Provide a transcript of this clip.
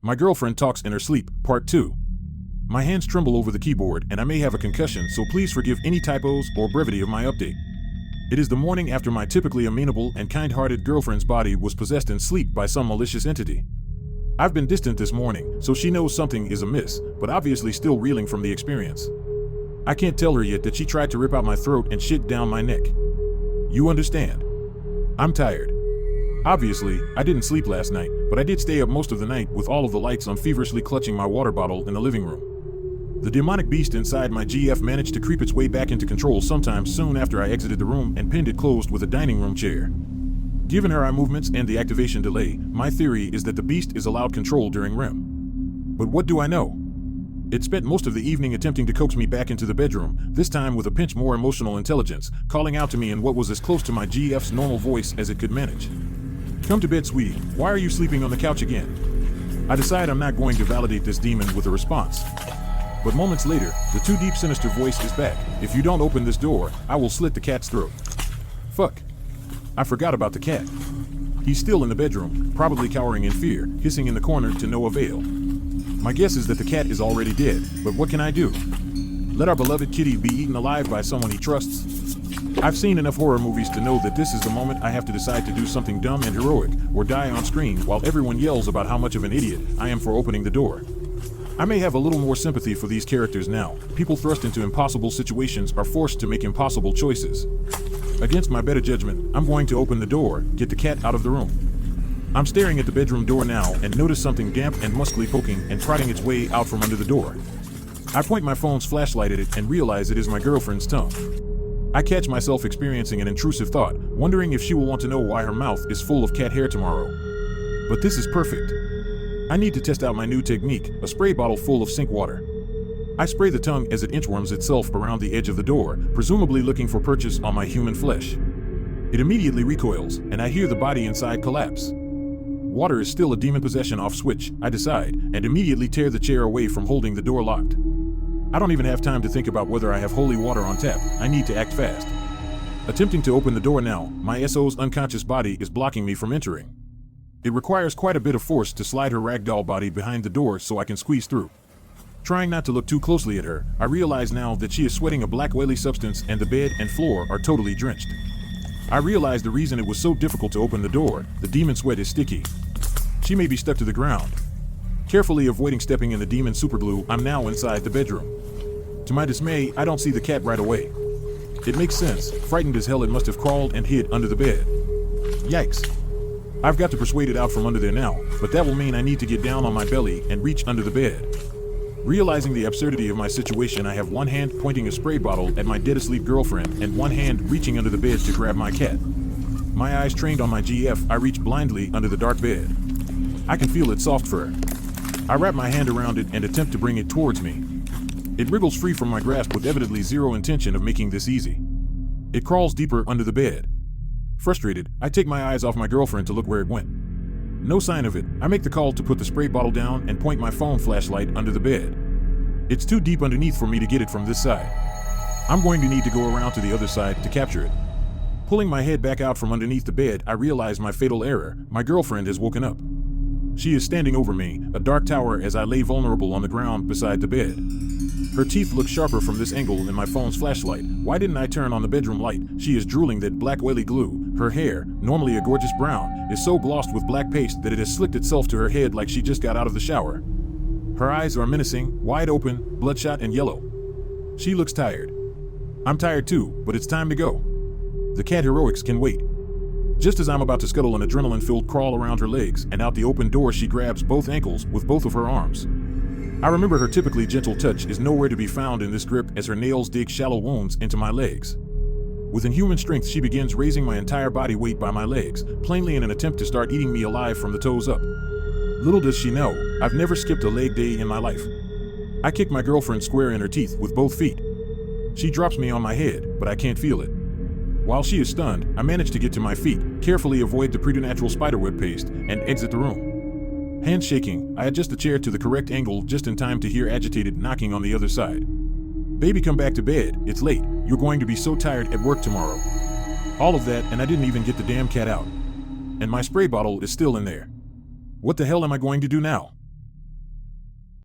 My girlfriend talks in her sleep, Part 2. My hands tremble over the keyboard and I may have a concussion, so please forgive any typos or brevity of my update. It is the morning after my typically amenable and kind-hearted girlfriend's body was possessed in sleep by some malicious entity. I've been distant this morning, so she knows something is amiss, but obviously still reeling from the experience. I can't tell her yet that she tried to rip out my throat and shit down my neck. You understand? I'm tired. Obviously, I didn't sleep last night, but I did stay up most of the night with all of the lights on, feverishly clutching my water bottle in the living room. The demonic beast inside my GF managed to creep its way back into control sometime soon after I exited the room and pinned it closed with a dining room chair. Given her eye movements and the activation delay, my theory is that the beast is allowed control during REM. But what do I know? It spent most of the evening attempting to coax me back into the bedroom, this time with a pinch more emotional intelligence, calling out to me in what was as close to my GF's normal voice as it could manage. Come to bed, sweetie. Why are you sleeping on the couch again? I decide I'm not going to validate this demon with a response. But moments later, the too deep sinister voice is back. If you don't open this door, I will slit the cat's throat. Fuck. I forgot about the cat. He's still in the bedroom, probably cowering in fear, hissing in the corner to no avail. My guess is that the cat is already dead, but what can I do? Let our beloved kitty be eaten alive by someone he trusts? I've seen enough horror movies to know that this is the moment I have to decide to do something dumb and heroic, or die on screen while everyone yells about how much of an idiot I am for opening the door. I may have a little more sympathy for these characters now. People thrust into impossible situations are forced to make impossible choices. Against my better judgment, I'm going to open the door, get the cat out of the room. I'm staring at the bedroom door now and notice something damp and muscly poking and prodding its way out from under the door. I point my phone's flashlight at it and realize it is my girlfriend's tongue. I catch myself experiencing an intrusive thought, wondering if she will want to know why her mouth is full of cat hair tomorrow. But this is perfect. I need to test out my new technique, a spray bottle full of sink water. I spray the tongue as it inchworms itself around the edge of the door, presumably looking for purchase on my human flesh. It immediately recoils, and I hear the body inside collapse. Water is still a demon possession off switch, I decide, and immediately tear the chair away from holding the door locked. I don't even have time to think about whether I have holy water on tap. I need to act fast. Attempting to open the door now, my SO's unconscious body is blocking me from entering. It requires quite a bit of force to slide her ragdoll body behind the door so I can squeeze through. Trying not to look too closely at her, I realize now that she is sweating a black oily substance and the bed and floor are totally drenched. I realize the reason it was so difficult to open the door. The demon sweat is sticky. She may be stuck to the ground. Carefully avoiding stepping in the demon superglue, I'm now inside the bedroom. To my dismay, I don't see the cat right away. It makes sense. Frightened as hell, it must have crawled and hid under the bed. Yikes. I've got to persuade it out from under there now, but that will mean I need to get down on my belly and reach under the bed. Realizing the absurdity of my situation, I have one hand pointing a spray bottle at my dead-asleep girlfriend and one hand reaching under the bed to grab my cat. My eyes trained on my GF, I reach blindly under the dark bed. I can feel its soft fur. I wrap my hand around it and attempt to bring it towards me. It wriggles free from my grasp with evidently zero intention of making this easy. It crawls deeper under the bed. Frustrated, I take my eyes off my girlfriend to look where it went. No sign of it. I make the call to put the spray bottle down and point my phone flashlight under the bed. It's too deep underneath for me to get it from this side. I'm going to need to go around to the other side to capture it. Pulling my head back out from underneath the bed, I realize my fatal error. My girlfriend has woken up. She is standing over me, a dark tower, as I lay vulnerable on the ground beside the bed. Her teeth look sharper from this angle than my phone's flashlight. Why didn't I turn on the bedroom light? She is drooling that black oily glue. Her hair, normally a gorgeous brown, is so glossed with black paste that it has slicked itself to her head like she just got out of the shower. Her eyes are menacing, wide open, bloodshot and yellow. She looks tired. I'm tired too, but it's time to go. The cat heroics can wait. Just as I'm about to scuttle an adrenaline-filled crawl around her legs and out the open door, she grabs both ankles with both of her arms. I remember her typically gentle touch is nowhere to be found in this grip as her nails dig shallow wounds into my legs. With inhuman strength, she begins raising my entire body weight by my legs, plainly in an attempt to start eating me alive from the toes up. Little does she know, I've never skipped a leg day in my life. I kick my girlfriend square in her teeth with both feet. She drops me on my head, but I can't feel it. While she is stunned, I manage to get to my feet, carefully avoid the preternatural spiderweb paste, and exit the room. Hands shaking, I adjust the chair to the correct angle just in time to hear agitated knocking on the other side. Baby, come back to bed, it's late, you're going to be so tired at work tomorrow. All of that, and I didn't even get the damn cat out. And my spray bottle is still in there. What the hell am I going to do now?